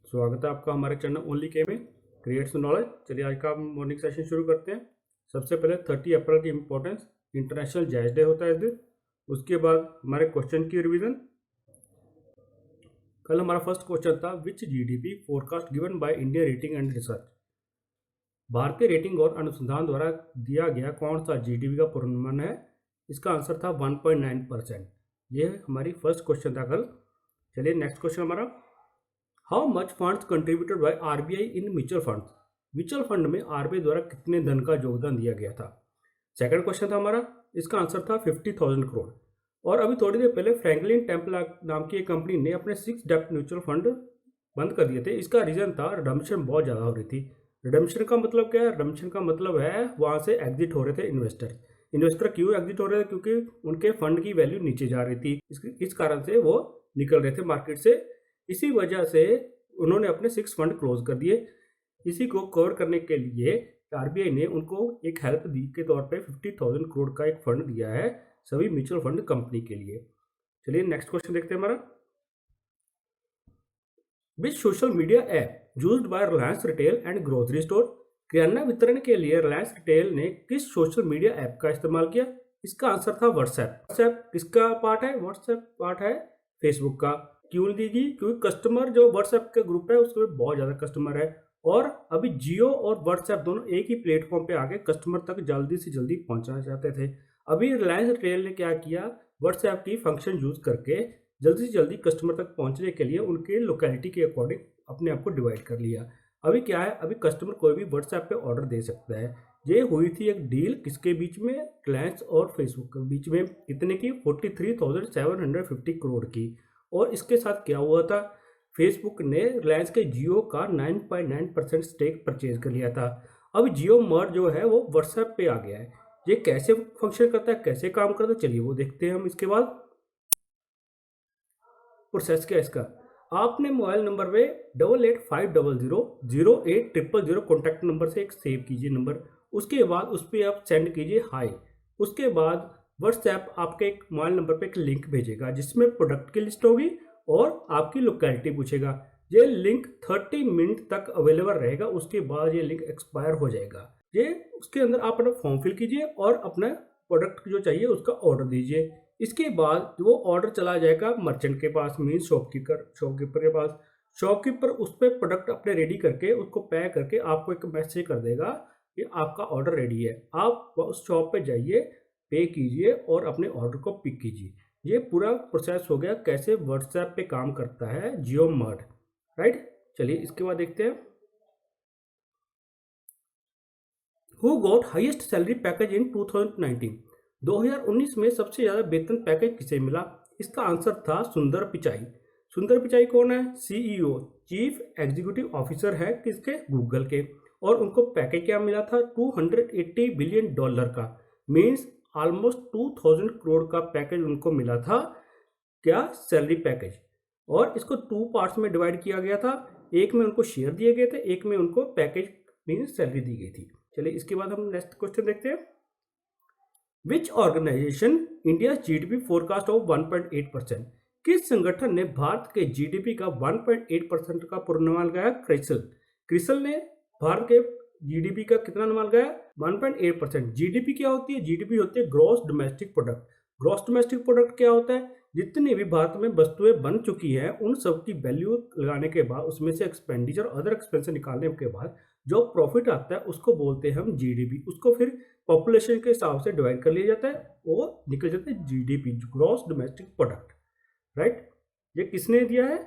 स्वागत है आपका हमारे चैनल ओनली के में क्रिएट्स नॉलेज। चलिए आज का मॉर्निंग सेशन शुरू करते हैं। सबसे पहले 30 अप्रैल की इंपॉर्टेंस, इंटरनेशनल जायज डे होता है इस दिन। उसके बाद हमारे क्वेश्चन की रिवीजन। कल हमारा फर्स्ट क्वेश्चन था which GDP forecast given by India ratings and research. भारतीय रेटिंग और अनुसंधान द्वारा दिया गया कौन सा जीडीपी का पूर्वानुमान है? इसका आंसर था 1.9%। ये हमारी फर्स्ट क्वेश्चन था कल। चलिए नेक्स्ट क्वेश्चन हमारा, how much funds contributed by RBI in mutual fund. Mutual fund में आरबीआई द्वारा कितने धन का योगदान दिया गया था? सेकंड क्वेश्चन था हमारा, इसका आंसर था 50,000 करोड़। और अभी थोड़ी देर पहले फ्रैंकलिन टेम्पल नाम की एक कंपनी ने अपने 6 डेप्ट म्यूचुअल फंड बंद कर दिए थे। इसका रीजन था रिडम्पशन बहुत ज़्यादा हो रही थी। रिडम्पशन का मतलब क्या है? रिडम्पशन का मतलब है वहाँ से एग्जिट हो रहे थे इन्वेस्टर क्यों एग्जिट हो रहे थे? क्योंकि उनके फंड की वैल्यू नीचे जा रही थी। इस कारण से वो निकल रहे थे मार्केट से। इसी वजह से उन्होंने अपने 6 फंड क्लोज कर दिए। इसी को कवर करने के लिए आरबीआई ने उनको एक हेल्प दी के तौर पे 50,000 करोड़ का एक फंड दिया है सभी म्यूचुअल फंड कंपनी के लिए। चलिए नेक्स्ट क्वेश्चन देखते हैं हमारा, which social media app used by Reliance retail and grocery store. किराना वितरण के लिए रिलायंस रिटेल ने किस सोशल मीडिया ऐप का इस्तेमाल किया? इसका आंसर था व्हाट्सएप। व्हाट्सएप किसका पार्ट है? व्हाट्सएप पार्ट है फेसबुक का। क्यों दीजिए? क्योंकि कस्टमर जो व्हाट्सएप का ग्रुप है उसमें बहुत ज़्यादा कस्टमर है और अभी जियो और व्हाट्सएप दोनों एक ही प्लेटफॉर्म पे आके कस्टमर तक जल्दी से जल्दी पहुंचना चाहते थे। अभी रिलायंस रिटेल ने क्या किया, व्हाट्सएप की फंक्शन यूज करके जल्दी से जल्दी कस्टमर तक पहुंचने के लिए उनके लोकेलिटी के अकॉर्डिंग अपने आप को डिवाइड कर लिया। अभी क्या है, अभी कस्टमर कोई भी व्हाट्सएप पे ऑर्डर दे सकता है। ये हुई थी एक डील किसके बीच में? रिलायंस और फेसबुक के बीच में। कितने की? 43,750 करोड़ की। और इसके साथ क्या हुआ था, फेसबुक ने रिलायंस के जियो का 9.9% स्टेक परचेज कर लिया था। अब जियो मर्ज जो है वो व्हाट्सएप पे आ गया है। ये कैसे फंक्शन करता है, कैसे काम करता है, चलिए वो देखते हैं हम। इसके बाद प्रोसेस क्या है इसका, आपने मोबाइल नंबर पे 88500800 कॉन्टैक्ट नंबर से एक सेव कीजिए नंबर। उसके बाद उस पर आप सेंड कीजिए हाई। उसके बाद व्हाट्सएप आपके एक मोबाइल नंबर पे एक लिंक भेजेगा जिसमें प्रोडक्ट की लिस्ट होगी और आपकी लोकेलिटी पूछेगा। ये लिंक 30 मिनट तक अवेलेबल रहेगा, उसके बाद ये लिंक एक्सपायर हो जाएगा। ये उसके अंदर आप अपना फॉर्म फिल कीजिए और अपना प्रोडक्ट जो चाहिए उसका ऑर्डर दीजिए। इसके बाद वो ऑर्डर चला जाएगा मर्चेंट के पास, मीन शॉपकीपर के पास। शॉपकीपर उस पर प्रोडक्ट अपने रेडी करके उसको पैक करके आपको एक मैसेज कर देगा कि आपका ऑर्डर रेडी है। आप उस शॉप पे जाइए, पे कीजिए और अपने ऑर्डर को पिक कीजिए। ये पूरा प्रोसेस हो गया कैसे व्हाट्सएप पे काम करता है जियो मार्ट, राइट। चलिए इसके बाद देखते हैं, who got highest salary package इन 2019। 2019 में सबसे ज़्यादा वेतन पैकेज किसे मिला? इसका आंसर था सुंदर पिचाई। सुंदर पिचाई कौन है? सीईओ, चीफ एग्जीक्यूटिव ऑफिसर है किसके? गूगल के। और उनको पैकेज क्या मिला था? $280 बिलियन का, मीन्स ऑलमोस्ट 2000 करोड़ का पैकेज उनको मिला था। क्या? Salary package. और इसको 2 पार्ट्स में डिवाइड किया गया था। एक में उनको शेयर दिए गए थे, एक में उनको पैकेज मीन्स सैलरी दी गई थी। चलिए इसके बाद हम नेक्स्ट क्वेश्चन देखते हैं, which organisation India GDP forecast of 1.8%। किस संगठन ने भारत के जीडीपी का 1.8% का पूर्वानुमान लगाया? क्रिसल ने भारत के जीडीपी का कितना अनुमान लगाया? 1.8%। जीडीपी क्या होती है? जीडीपी होती है gross domestic product. Gross domestic product क्या होता है? जितनी भी भारत में वस्तुएं बन चुकी हैं उन सब की वैल्यू लगाने के बाद उसमें से एक्सपेंडिचर अदर एक्सपेंस निकालने के बाद जो प्रॉफिट आता है उसको बोलते हैं हम जीडीपी। उसको फिर पॉपुलेशन के हिसाब से डिवाइड कर लिया जाता है, वो निकल जाता है GDP, gross domestic product, right. ये किसने दिया है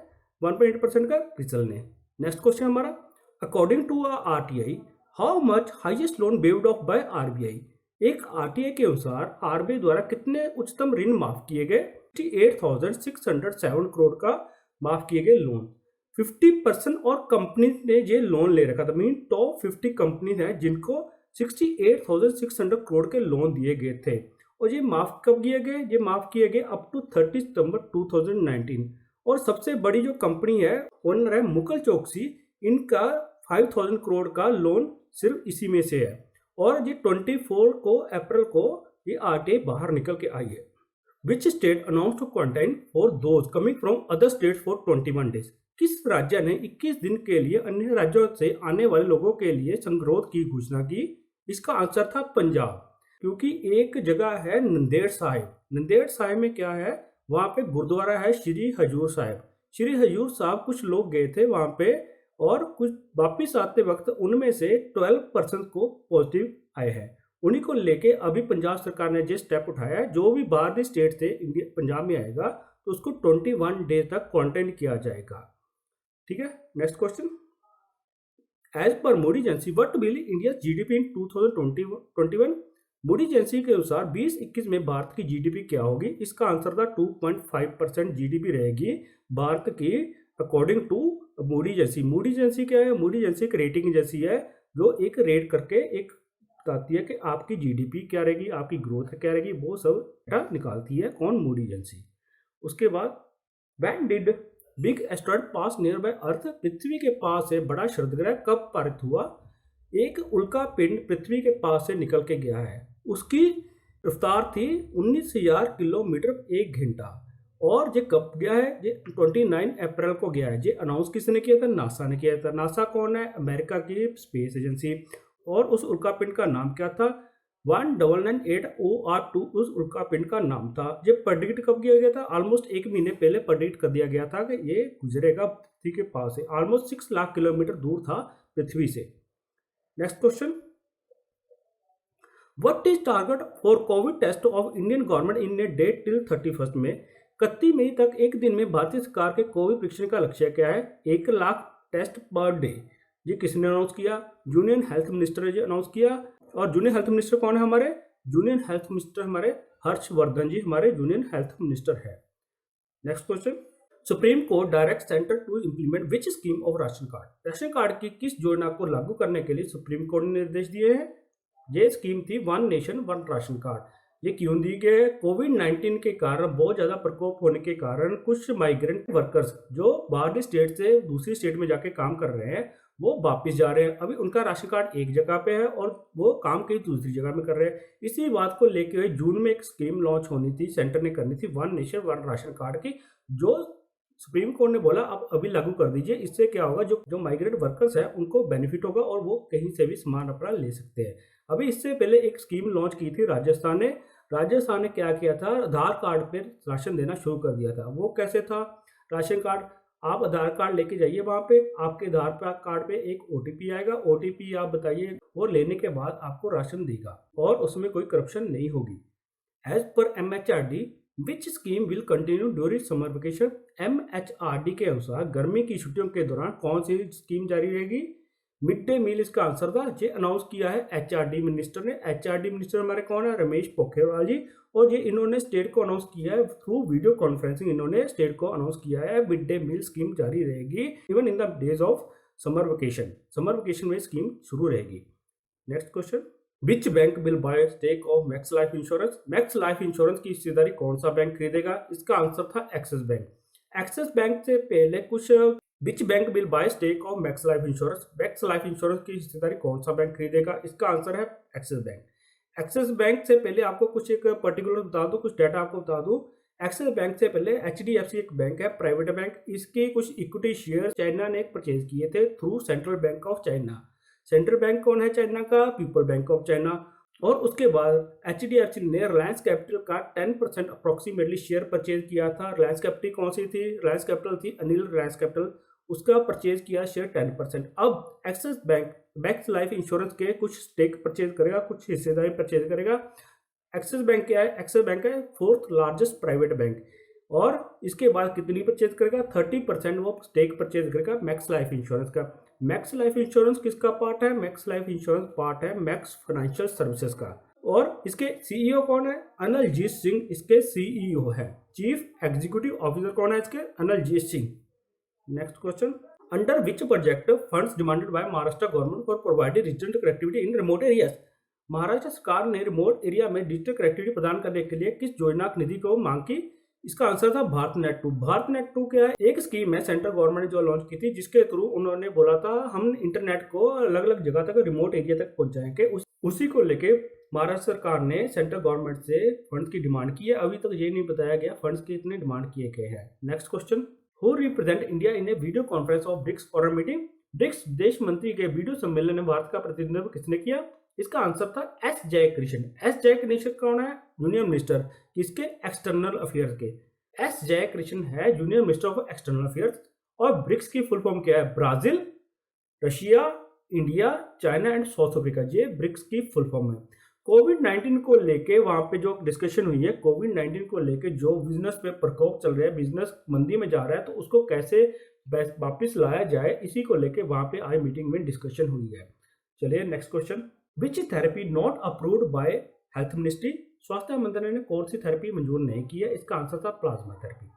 1.8% का? क्रिसल ने। नेक्स्ट क्वेश्चन हमारा, according to RTI how much highest loan waived off by RBI. एक आरटीआई के अनुसार आरबीआई द्वारा कितने उच्चतम ऋण माफ किए गए? 68,607 करोड़ का माफ किए गए लोन। 50% और कंपनी ने ये लोन ले रखा था, मीन टॉप 50 कंपनी है जिनको 68,600 करोड़ के लोन दिए गए थे। और ये माफ कब किए गए? ये माफ किए गए अप टू 30 सितंबर 2019। और सबसे बड़ी जो कंपनी है ओनर है मुकुल चोकसी, इनका 5,000 करोड़ का लोन सिर्फ इसी में से है। और ये 24 को अप्रैल को ये आरटीआई बाहर निकल के आई है। Which state announce to quarantine for those coming from other states for 21 days। किस राज्य ने 21 दिन के लिए अन्य राज्यों से आने वाले लोगों के लिए संगरोध की घोषणा की? इसका आंसर था पंजाब। क्योंकि एक जगह है नंदेड़ साहिब। नंदेड़ साहिब में क्या है, वहाँ पे गुरुद्वारा है श्री हजूर साहिब। श्री हजूर साहब कुछ लोग गए थे वहाँ पे और कुछ वापिस आते वक्त उनमें से 12% को पॉजिटिव आए हैं। उन्हीं को लेके अभी पंजाब सरकार ने जो स्टेप उठाया है, जो भी बाहर स्टेट से इंडिया पंजाब में आएगा तो उसको 21 डे तक क्वारंटाइन किया जाएगा। ठीक है, next question. As per Moody agency what will India GDP in 2021? Moody agency के अनुसार 2021 में भारत की जीडीपी क्या होगी? इसका आंसर था 2.5% जीडीपी रहेगी भारत की according to Moody agency. Moody agency क्या है? मूडी एजेंसी एक रेटिंग एजेंसी है जो एक रेट करके एक बताती है कि आपकी जीडीपी क्या रहेगी, आपकी ग्रोथ क्या रहेगी, वो सब डेटा निकालती है। कौन? Moody agency. उसके बाद when did big asteroid pass near by earth? पृथ्वी के पास से बड़ा क्षुद्रग्रह कब पारित हुआ? एक उल्का पिंड पृथ्वी के पास से निकल के गया है। उसकी रफ्तार थी 19,000 किलोमीटर एक घंटा। और ये कब गया है? ये 29 अप्रैल को गया है। ये अनाउंस किसने किया था? नासा ने किया था। नासा कौन है? अमेरिका की स्पेस एजेंसी। और उस उल्का पिंड का नाम क्या था? 1998 OR2 उस उल्का पिंड का नाम था। ये प्रेडिक्ट कब किया गया था? ऑलमोस्ट एक महीने पहले प्रेडिक्ट कर दिया गया था कि ये गुजरेगा पृथ्वी के पास से। ऑलमोस्ट 6 लाख किलोमीटर दूर था पृथ्वी से। Next question. What is target for COVID test of Indian government in a date till 31 May? 31 मई तक एक दिन में भारतीय सरकार के कोविड परीक्षण का लक्ष्य क्या है? 1 लाख टेस्ट पर डे। ये किसने अनाउंस किया? यूनियन हेल्थ मिनिस्टर ने अनाउंस किया। और जूनियर हेल्थ मिनिस्टर कौन है हमारे? यूनियन हेल्थ मिनिस्टर हमारे हर्षवर्धन जी हमारे यूनियन हेल्थ मिनिस्टर है। Next question. Supreme Court direct centre to implement which scheme of ration card? Ration card की किस योजना को लागू करने के लिए सुप्रीम कोर्ट ने निर्देश दिए हैं? ये स्कीम थी one nation one ration card. ये क्यों दी गई? कोविड-19 के कारण बहुत ज्यादा प्रकोप होने के कारण कुछ माइग्रेंट वर्कर्स जो बाहर स्टेट से दूसरी स्टेट में जाके काम कर रहे हैं वो वापस जा रहे हैं। अभी उनका राशन कार्ड एक जगह पे है और वो काम कहीं दूसरी जगह में कर रहे हैं। इसी बात को लेकर हुए जून में एक स्कीम लॉन्च होनी थी, सेंटर ने करनी थी one nation one ration card की, जो सुप्रीम कोर्ट ने बोला अब अभी लागू कर दीजिए। इससे क्या होगा, जो माइग्रेंट वर्कर्स है उनको बेनिफिट होगा और वो कहीं से भी सामान अपना ले सकते हैं। अभी इससे पहले एक स्कीम लॉन्च की थी राजस्थान ने। राजस्थान ने क्या किया था? आधार कार्ड पे राशन देना शुरू कर दिया था। वो कैसे था? राशन कार्ड आप आधार कार्ड लेके जाइए, वहाँ पे आपके आधार कार्ड पे एक OTP आएगा। OTP आप बताइए, वो लेने के बाद आपको राशन देगा और उसमें कोई करप्शन नहीं होगी। As per MHRD which scheme will continue during summer vacation? MHRD के अनुसार गर्मी की छुट्टियों के दौरान कौन सी स्कीम जारी रहेगी? मिड डे मील इसका आंसर था। ये अनाउंस किया है HRD मिनिस्टर ने। HRD मिनिस्टर हमारे कौन है? रमेश पोखरियाल जी। और ये इन्होंने स्टेट को अनाउंस किया है थ्रू वीडियो कॉन्फ्रेंसिंग। इन्होंने स्टेट को अनाउंस किया है मिड डे मील स्कीम जारी रहेगी even in the days of summer vacation. Summer vacation में स्कीम शुरू रहेगी। Next question. Which bank will buy stake of Max Life Insurance? Max Life Insurance की हिस्सेदारी कौन सा बैंक खरीदेगा? इसका आंसर था एक्सिस बैंक। एक्सिस बैंक से पहले कुछ which bank will buy stake of Max Life Insurance? Max Life Insurance की हिस्सेदारी कौन सा बैंक खरीदेगा? इसका आंसर है एक्सिस बैंक। एक्सिस बैंक से पहले आपको कुछ एक पर्टिकुलर बता दूं, कुछ डाटा आपको बता दूं। एक्सिस बैंक से पहले HDFC एक बैंक है, प्राइवेट बैंक। इसके कुछ इक्विटी शेयर चाइना ने परचेज किए थे through central bank of China. Central bank कौन है चाइना का? People bank of China. और उसके बाद HDFC ने रिलायंस कैपिटल का 10% अप्रोक्सीमेटली शेयर परचेज किया था। रिलायंस कैपिटल कौन सी थी? रिलायंस कैपिटल थी अनिल रिलायंस कैपिटल। उसका परचेज किया शेयर 10%। अब axis bank max Life insurance के कुछ स्टेक परचेज करेगा, कुछ हिस्सेदारी परचेज करेगा। एक्सिस बैंक क्या है? एक्सिस बैंक है 4th लार्जेस्ट प्राइवेट बैंक। और इसके बाद कितनी परचेज करेगा? 30% वो स्टेक परचेज करेगा मैक्स लाइफ इंश्योरेंस का। मैक्स लाइफ इंश्योरेंस किसका पार्ट है? मैक्स लाइफ इंश्योरेंस पार्ट है मैक्स फाइनेंशियल सर्विसेज का। और इसके CEO कौन है? अनिलजीत सिंह इसके CEO है। चीफ एग्जीक्यूटिव ऑफिसर कौन है इसके? Aniljit Singh. Next question. Under which project funds demanded by Maharashtra government for providing digital connectivity in remote areas? Maharashtra सरकार ने रिमोट एरिया में डिजिटल कनेक्टिविटी प्रदान करने के लिए किस योजना की निधि को मांग की? इसका आंसर था भारत नेट 2। भारत नेट 2 क्या है? एक स्कीम है सेंट्रल गवर्नमेंट ने जो लॉन्च की थी, जिसके थ्रू उन्होंने बोला था हम इंटरनेट को अलग अलग जगह तक, रिमोट एरिया तक पहुंचाएंगे। उसी को लेके महाराष्ट्र सरकार ने सेंट्रल गवर्नमेंट से फंड्स की डिमांड की है। अभी तक ये नहीं बताया गया फंड्स की इतने डिमांड किए गए हैं। Next question. Who represent India in a video conference of BRICS forum meeting? BRICS विदेश मंत्री के वीडियो सम्मेलन में भारत का प्रतिनिधित्व किसने किया? इसका आंसर था एस जयकृष्ण। एस जयकृष्ण कौन है? जूनियर मिनिस्टर किसके? एक्सटर्नल अफेयर्स के। एस जयकृष्ण है junior minister of external affairs. और ब्रिक्स की फुल फॉर्म क्या है? Brazil, Russia, India, China and south Africa, ये ब्रिक्स की फुल फॉर्म है। कोविड-19 को लेके वहां पे जो डिस्कशन हुई है, कोविड-19 को लेके जो बिजनेस पे प्रकोप चल रहा है, बिजनेस मंदी में जा रहा है, तो उसको कैसे वापस लाया जाए, इसी को लेके वहां पे आज मीटिंग में डिस्कशन हुई है। चलिए next question, which therapy not approved by health ministry? स्वास्थ्य मंत्रालय ने कौन सी थेरेपी मंजूर नहीं की है? इसका आंसर था प्लाज्मा थेरेपी।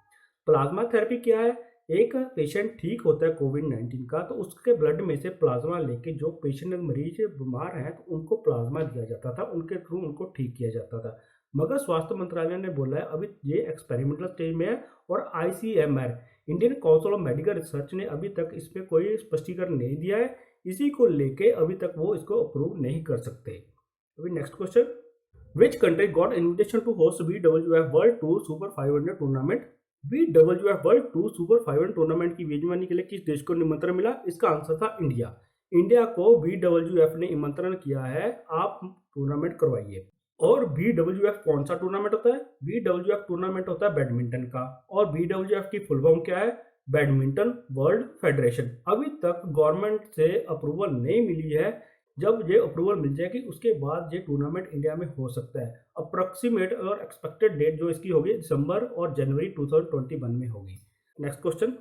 प्लाज्मा थेरेपी क्या है? एक पेशेंट ठीक होता है कोविड-19 का, तो उसके ब्लड में से प्लाज्मा लेके जो पेशेंट मरीज बीमार हैं तो उनको प्लाज्मा दिया जाता था, उनके थ्रू उनको ठीक किया जाता था। मगर स्वास्थ्य मंत्रालय ने बोला है अभी ये एक्सपेरिमेंटल स्टेज में है और ICMR Indian council of medical research ने अभी तक इस पर कोई स्पष्टीकरण नहीं दिया है, इसी को लेके अभी तक वो इसको अप्रूव नहीं कर सकते। अभी next question, which country got invitation to host BWF world tour super 500 tournament? BWF world tour super 500 tournament की मेजबानी के लिए किस देश को निमंत्रण मिला? इसका आंसर था इंडिया। इंडिया को BWF ने निमंत्रण किया है, आप टूर्नामेंट करवाइए। और BWF कौन सा टूर्नामेंट होता है? BWF टूर्नामेंट होता है बैडमिंटन का, और BWF की फुल फॉर्म क्या है? Badminton world federation. अभी तक गवर्नमेंट से अप्रूवल नहीं मिली है, जब ये अप्रूवल मिल जाएगी उसके बाद ये टूर्नामेंट इंडिया में हो सकता है। अप्रोक्सीमेट और एक्सपेक्टेड डेट जो इसकी होगी दिसंबर और जनवरी 2021 में होगी। Next question,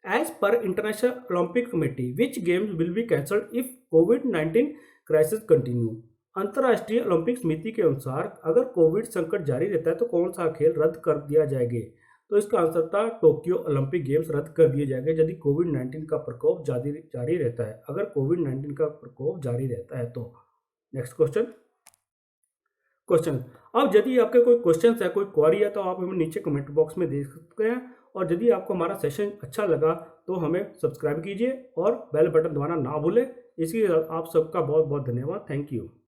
as per international Olympic committee which games will be cancelled if कोविड-19 क्राइसिस कंटिन्यू? अंतर्राष्ट्रीय ओलंपिक समिति के अनुसार अगर कोविड संकट जारी रहता है तो कौन सा खेल रद्द कर दिया जाएगा? तो इसका आंसर था टोक्यो ओलंपिक गेम्स रद्द कर दिए जाएंगे यदि कोविड-19 का प्रकोप जारी रहता है, अगर कोविड-19 का प्रकोप जारी रहता है तो। नेक्स्ट क्वेश्चन, अब यदि आपके कोई क्वेश्चन है, कोई क्वेरी है, तो आप हमें नीचे कमेंट बॉक्स में दे सकते हैं। और यदि आपको हमारा सेशन अच्छा लगा तो हमें सब्सक्राइब कीजिए और बेल बटन दबाना ना भूलें। इसके लिए आप सबका बहुत बहुत धन्यवाद। Thank you.